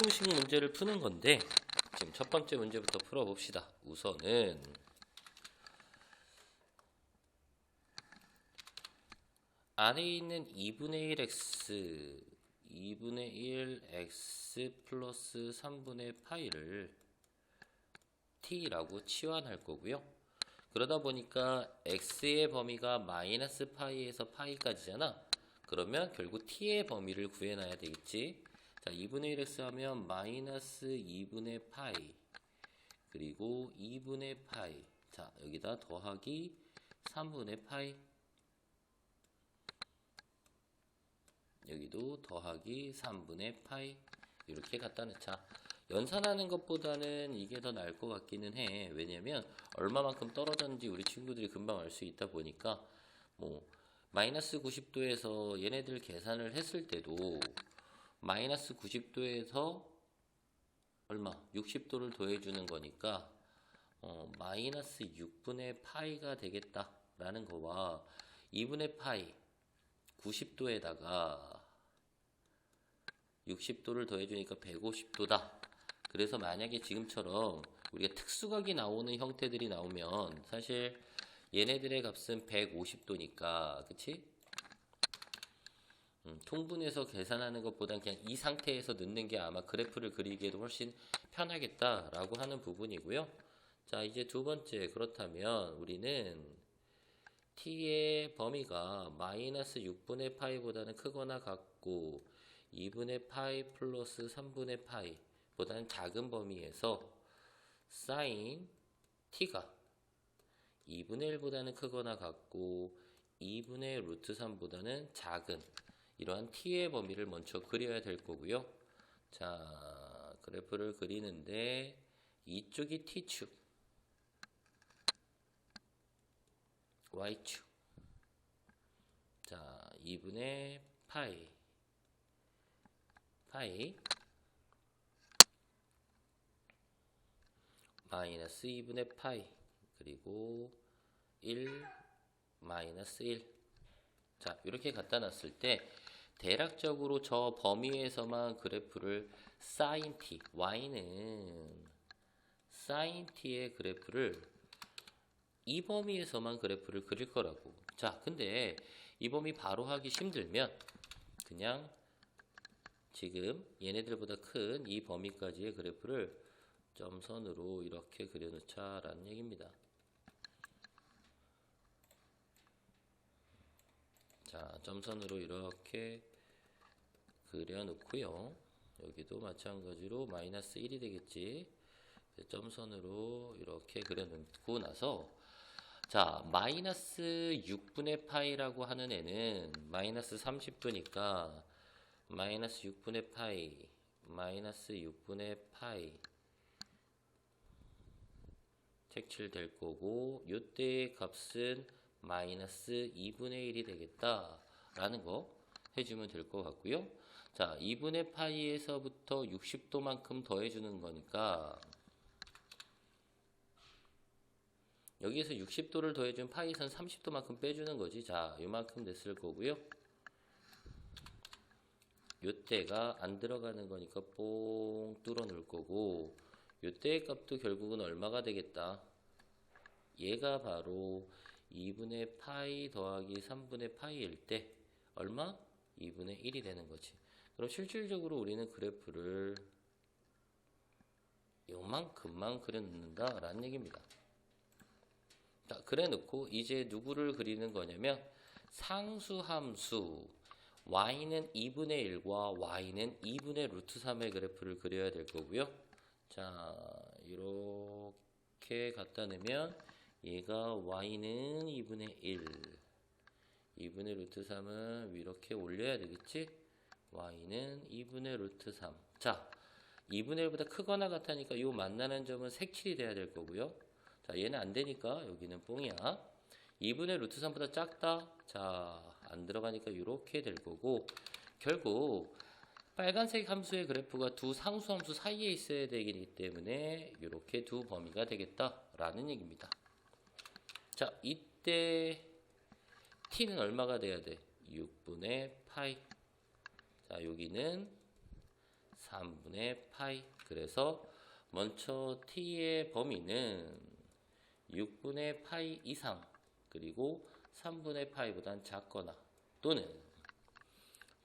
형식 문제를 푸는 건데 지금 첫 번째 문제부터 풀어봅시다. 우선은 안에 있는 2분의 1x 2분의 1x 플러스 3분의 파이를 t라고 치환할 거고요. 그러다 보니까 x의 범위가 마이너스 파이에서 파이까지잖아. 그러면 결국 t의 범위를 구해놔야 되겠지. 자, 2분의 1x 하면 마이너스 2분의 파이 그리고 2분의 파이. 자, 여기다 더하기 3분의 파이. 여기도 더하기 3분의 파이. 이렇게 갖다 놓자. 연산하는 것보다는 이게 더 나을 것 같기는 해. 왜냐면 얼마만큼 떨어졌는지 우리 친구들이 금방 알 수 있다 보니까 뭐 마이너스 90도에서 얘네들 계산을 했을 때도 마이너스 90도에서 얼마? 60도를 더해주는 거니까 마이너스 6분의 파이가 되겠다라는 거와 2분의 파이 90도에다가 60도를 더해주니까 150도다. 그래서 만약에 지금처럼 우리가 특수각이 나오는 형태들이 나오면 사실 얘네들의 값은 150도니까 그치? 통분해서 계산하는 것보단 그냥 이 상태에서 넣는 게 아마 그래프를 그리기에도 훨씬 편하겠다라고 하는 부분이고요. 자, 이제 두 번째, 그렇다면 우리는 t의 범위가 마이너스 6분의 파이보다는 크거나 같고 2분의 파이 플러스 3분의 파이 보다는 작은 범위에서 사인 t가 2분의 1보다는 크거나 같고 2분의 루트 3보다는 작은 이러한 t의 범위를 먼저 그려야 될 거고요. 자, 그래프를 그리는데 이쪽이 t축, y축. 자, 2분의 파이 마이너스 2분의 파이 그리고 1 마이너스 1. 자, 이렇게 갖다 놨을 때 대략적으로 저 범위에서만 그래프를 sin t, y는 sin t의 그래프를 이 범위에서만 그래프를 그릴 거라고. 자, 근데 이 범위 바로 하기 힘들면 그냥 지금 얘네들보다 큰 이 범위까지의 그래프를 점선으로 이렇게 그려놓자 라는 얘기입니다. 자, 점선으로 이렇게 그려놓고요. 여기도 마찬가지로 마이너스 1이 되겠지. 점선으로 이렇게 그려놓고 나서 자, 마이너스 6분의 파이라고 하는 애는 마이너스 30도니까 마이너스 6분의 파이 마이너스 6분의 파이 색칠될 거고 요때의 값은 마이너스 2분의 1이 되겠다 라는 거 해주면 될 것 같고요. 자, 2분의 파이에서부터 60도만큼 더해주는 거니까 여기에서 60도를 더해준 파이선 30도만큼 빼주는 거지. 자, 요만큼 됐을 거고요. 요때가 안 들어가는 거니까 뽕 뚫어 놓을 거고 요때의 값도 결국은 얼마가 되겠다. 얘가 바로 2분의 파이 더하기 3분의 파이일 때 얼마? 2분의 1이 되는 거지. 그럼 실질적으로 우리는 그래프를 요만큼만 그려놓는다 라는 얘기입니다. 자, 그래 놓고 이제 누구를 그리는 거냐면 상수함수 y는 2분의 1과 y는 2분의 루트 3의 그래프를 그려야 될 거고요. 자, 이렇게 갖다 내면 얘가 y는 2분의 1 2분의 루트 3은 이렇게 올려야 되겠지? y는 2분의 루트 3. 자, 2분의 1보다 크거나 같으니까 요 만나는 점은 색칠이 돼야 될 거고요. 자, 얘는 안 되니까 여기는 뽕이야. 2분의 루트 3보다 작다. 자, 안 들어가니까 이렇게 될 거고 결국 빨간색 함수의 그래프가 두 상수함수 사이에 있어야 되기 때문에 이렇게 두 범위가 되겠다라는 얘기입니다. 자, 이때 t는 얼마가 돼야 돼? 6분의 파이. 자, 여기는 3분의 파이. 그래서 먼저 t의 범위는 6분의 파이 이상 그리고 3분의 파이보단 작거나 또는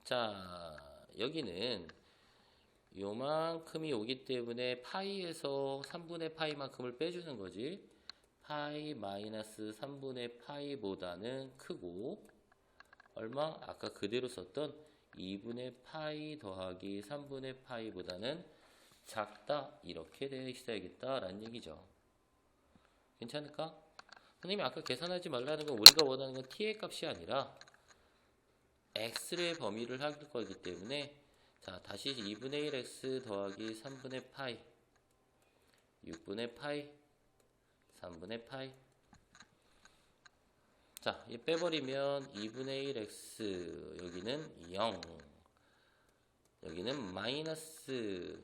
자 여기는 요만큼이 오기 때문에 파이에서 3분의 파이만큼을 빼주는 거지. 파이 마이너스 3분의 파이보다는 크고 얼마? 아까 그대로 썼던 2분의 파이 더하기 3분의 파이보다는 작다. 이렇게 되어 있어야겠다라는 얘기죠. 괜찮을까? 선생님이 아까 계산하지 말라는 건 우리가 원하는 건 t의 값이 아니라 x의 범위를 할 거기 때문에 자 다시 2분의 1x 더하기 3분의 파이 6분의 파이 3분의 파이 자, 이 빼버리면 2분의 1x 여기는 0 여기는 마이너스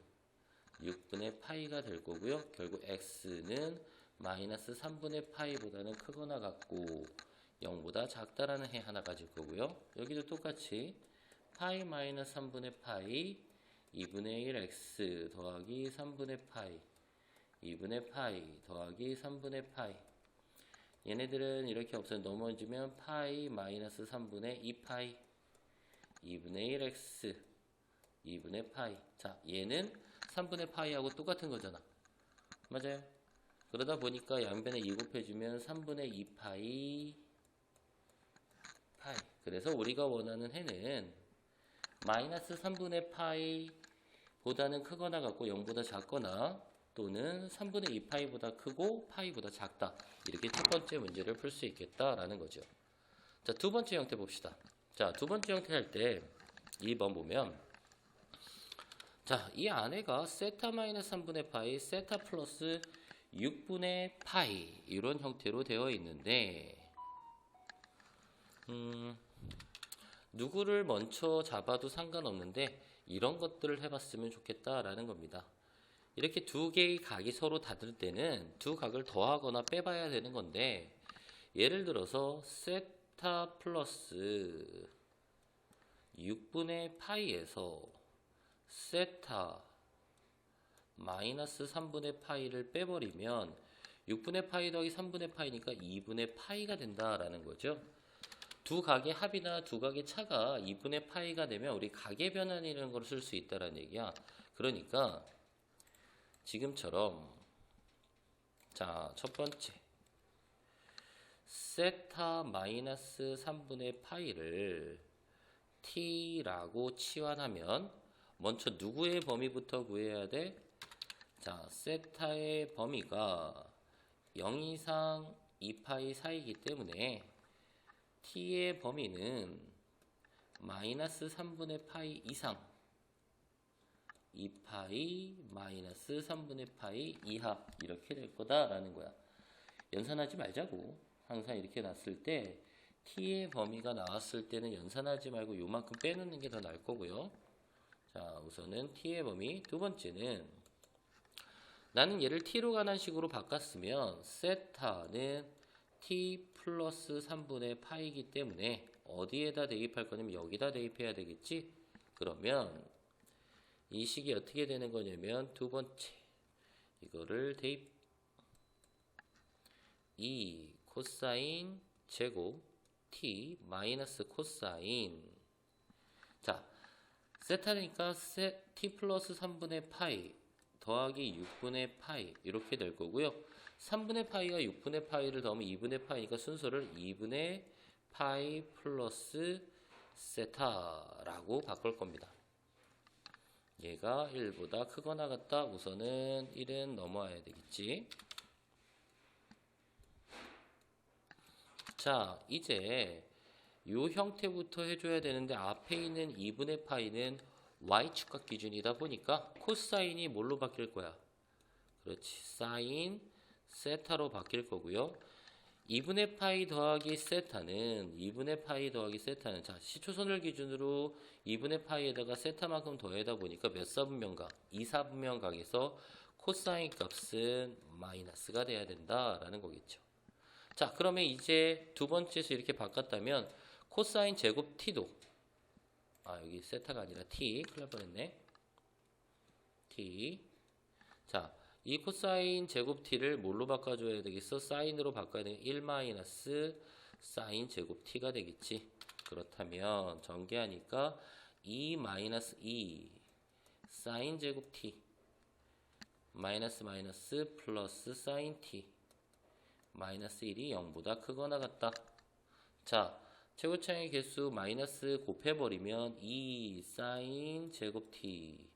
6분의 파이가 될 거고요. 결국 x는 마이너스 3분의 파이보다는 크거나 같고 0보다 작다라는 해 하나 가질 거고요. 여기도 똑같이 파이 마이너스 3분의 파이 2분의 1x 더하기 3분의 파이 2분의 파이 더하기 3분의 파이 얘네들은 이렇게 없어요. 넘어지면 파이 마이너스 3분의 2파이 2분의 1x 2분의 파이 자 얘는 3분의 파이하고 똑같은 거잖아. 맞아요. 그러다 보니까 양변에 2 곱해주면 3분의 2파이 파이 그래서 우리가 원하는 해는 마이너스 3분의 파이 보다는 크거나 같고 0보다 작거나 또는 3분의 2파이보다 크고 파이보다 작다. 이렇게 첫 번째 문제를 풀 수 있겠다라는 거죠. 자, 두 번째 형태 봅시다. 자, 두 번째 형태 할 때 2번 보면 자, 이 안에가 세타 마이너스 3분의 파이, 세타 플러스 6분의 파이 이런 형태로 되어 있는데 누구를 먼저 잡아도 상관없는데 이런 것들을 해봤으면 좋겠다라는 겁니다. 이렇게 두 개의 각이 서로 닿을 때는 두 각을 더하거나 빼봐야 되는 건데 예를 들어서 세타 플러스 6분의 파이에서 세타 마이너스 3분의 파이를 빼버리면 6분의 파이 더하기 3분의 파이니까 2분의 파이가 된다라는 거죠. 두 각의 합이나 두 각의 차가 2분의 파이가 되면 우리 각의 변환이라는 걸 쓸 수 있다라는 얘기야. 그러니까 지금처럼 자, 첫 번째 세타 마이너스 3분의 파이를 t라고 치환하면 먼저 누구의 범위부터 구해야 돼? 자, 세타의 범위가 0 이상 2파이 사이이기 때문에 t의 범위는 마이너스 3분의 파이 이상 2파이 마이너스 3분의 파이 이하 이렇게 될 거다라는 거야. 연산하지 말자고. 항상 이렇게 놨을 때 t의 범위가 나왔을 때는 연산하지 말고 요만큼 빼놓는 게 더 나을 거고요. 자, 우선은 t의 범위. 두 번째는 나는 얘를 t로 관한 식으로 바꿨으면 세타는 t 플러스 3분의 파이이기 때문에 어디에다 대입할 거냐면 여기다 대입해야 되겠지? 그러면 이 식이 어떻게 되는 거냐면 두 번째 이거를 대입 2 코사인 제곱 t 마이너스 코사인 자 세타니까 t 플러스 3분의 파이 더하기 6분의 파이 이렇게 될 거고요. 3분의 파이가 6분의 파이를 더하면 2분의 파이니까 순서를 2분의 파이 플러스 세타라고 바꿀 겁니다. 얘가 1보다 크거나 같다. 우선은 1은 넘어와야 되겠지. 자, 이제 요 형태부터 해줘야 되는데 앞에 있는 2분의 파이는 y축각 기준이다 보니까 코사인이 뭘로 바뀔 거야? 그렇지. 사인 세타로 바뀔 거고요. 2분의 파이 더하기 세타는 2분의 파이 더하기 세타는 자 시초선을 기준으로 2분의 파이에다가 세타만큼 더하다 보니까 몇 사분면각? 2사분면각에서 코사인 값은 마이너스가 돼야 된다라는 거겠죠. 자 그러면 이제 두 번째에서 이렇게 바꿨다면 코사인 제곱 t도 여기 세타가 아니라 t 큰일 날 뻔했네. t. 자, 이 코사인 제곱 t를 뭘로 바꿔줘야 되겠어? 사인으로 바꿔야 되겠 1 마이너스 사인 제곱 t가 되겠지. 그렇다면 전개하니까 2 마이너스 2 사인 제곱 t 마이너스 마이너스 플러스 사인 t 마이너스 1이 0보다 크거나 같다. 자, 최고차의 개수 마이너스 곱해버리면 2 사인 제곱 t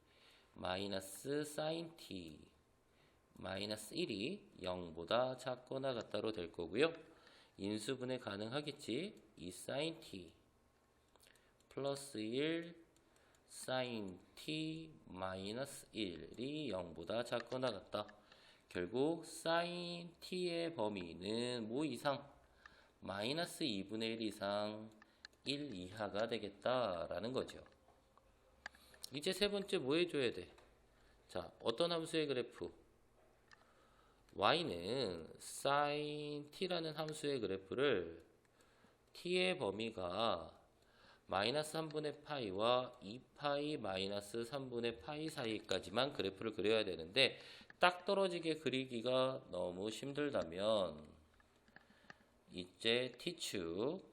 마이너스 사인 t 마이너스 1이 0보다 작거나 같다로 될 거고요. 인수분해 가능하겠지. 2 사인 t 플러스 1 사인 t 마이너스 1이 0보다 작거나 같다. 결국 사인 t의 범위는 뭐 이상? 마이너스 2분의 1 이상 1 이하가 되겠다라는 거죠. 이제 세 번째 뭐 해줘야 돼? 자, 어떤 함수의 그래프? y는 sin t라는 함수의 그래프를 t의 범위가 마이너스 3분의 파이와 2파이 마이너스 3분의 파이 사이까지만 그래프를 그려야 되는데 딱 떨어지게 그리기가 너무 힘들다면 이제 t축,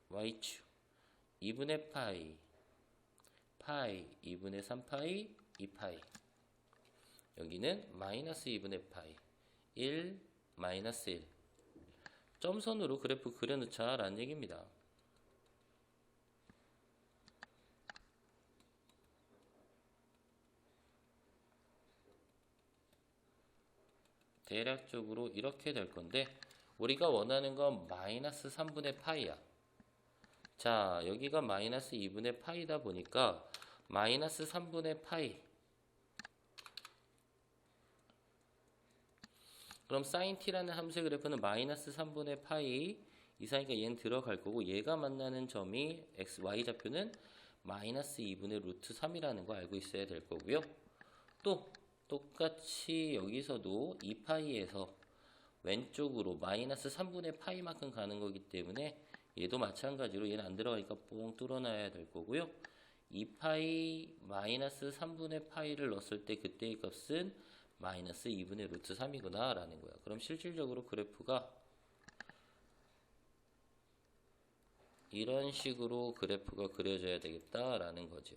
y축 2분의 파이, 파이 2분의 3파이, 2파이 여기는 마이너스 2분의 파이 1, 마이너스 1 점선으로 그래프 그려놓자 라는 얘기입니다. 대략적으로 이렇게 될 건데 우리가 원하는 건 마이너스 3분의 파이야. 자, 여기가 마이너스 2분의 파이다 보니까 마이너스 3분의 파이 그럼 sin t라는 함수의 그래프는 마이너스 3분의 파이 이상이니까 얘는 들어갈 거고 얘가 만나는 점이 x, y 좌표는 마이너스 2분의 루트 3이라는 거 알고 있어야 될 거고요. 또 똑같이 여기서도 2파이에서 왼쪽으로 마이너스 3분의 파이만큼 가는 거기 때문에 얘도 마찬가지로 얘는 안 들어가니까 뽕 뚫어놔야 될 거고요. 2파이 마이너스 3분의 파이를 넣었을 때 그때의 값은 마이너스 2분의 루트 3이구나 라는 거야. 그럼 실질적으로 그래프가 이런 식으로 그래프가 그려져야 되겠다라는 거죠.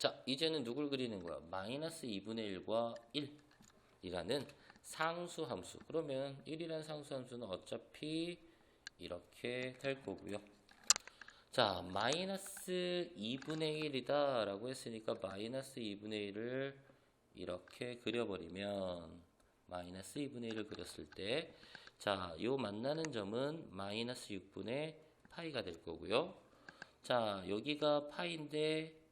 자, 이제는 누굴 그리는 거야? 마이너스 2분의 1과 1이라는 상수함수. 그러면 1이라는 상수함수는 어차피 이렇게 될 거고요. 자, 마이너스 2분의 1이다 라고 했으니까 마이너스 2분의 1을 이렇게 그려버리면 마이너스 2분의 1을 그렸을 때 자, 요 만나는 점은 마이너스 6분의 파이가 될 거고요. 자, 여기가 파이인데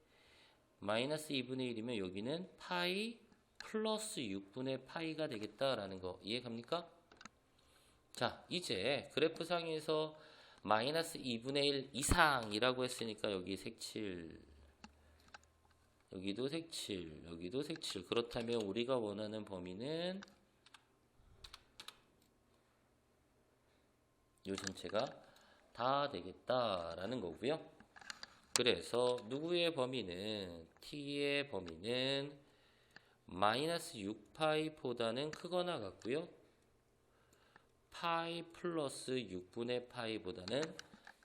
마이너스 2분의 1이면 여기는 파이 플러스 6분의 파이가 되겠다라는 거 이해갑니까? 자, 이제 그래프상에서 마이너스 2분의 1 이상이라고 했으니까 여기 색칠, 여기도 색칠, 여기도 색칠. 그렇다면 우리가 원하는 범위는 이 전체가 다 되겠다라는 거고요. 그래서 누구의 범위는 t의 범위는 마이너스 6파이보다는 크거나 같고요. 파이 플러스 6분의 파이보다는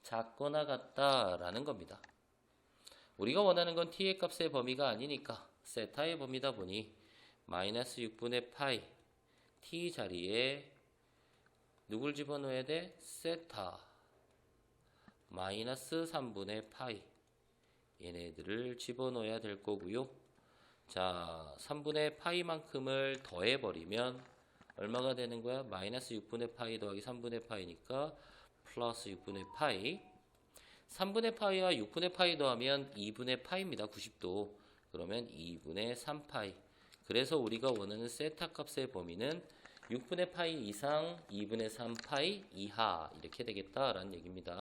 작거나 같다라는 겁니다. 우리가 원하는 건 t의 값의 범위가 아니니까 세타의 범위다 보니 마이너스 6분의 파이 t 자리에 누굴 집어넣어야 돼? 세타 마이너스 3분의 파이 얘네들을 집어넣어야 될 거고요. 자, 3분의 파이만큼을 더해버리면 얼마가 되는 거야? 마이너스 6분의 파이 더하기 3분의 파이니까 플러스 6분의 파이 3분의 파이와 6분의 파이 더하면 2분의 파이입니다. 90도. 그러면 2분의 3파이. 그래서 우리가 원하는 세타 값의 범위는 6분의 파이 이상 2분의 3파이 이하 이렇게 되겠다라는 얘기입니다.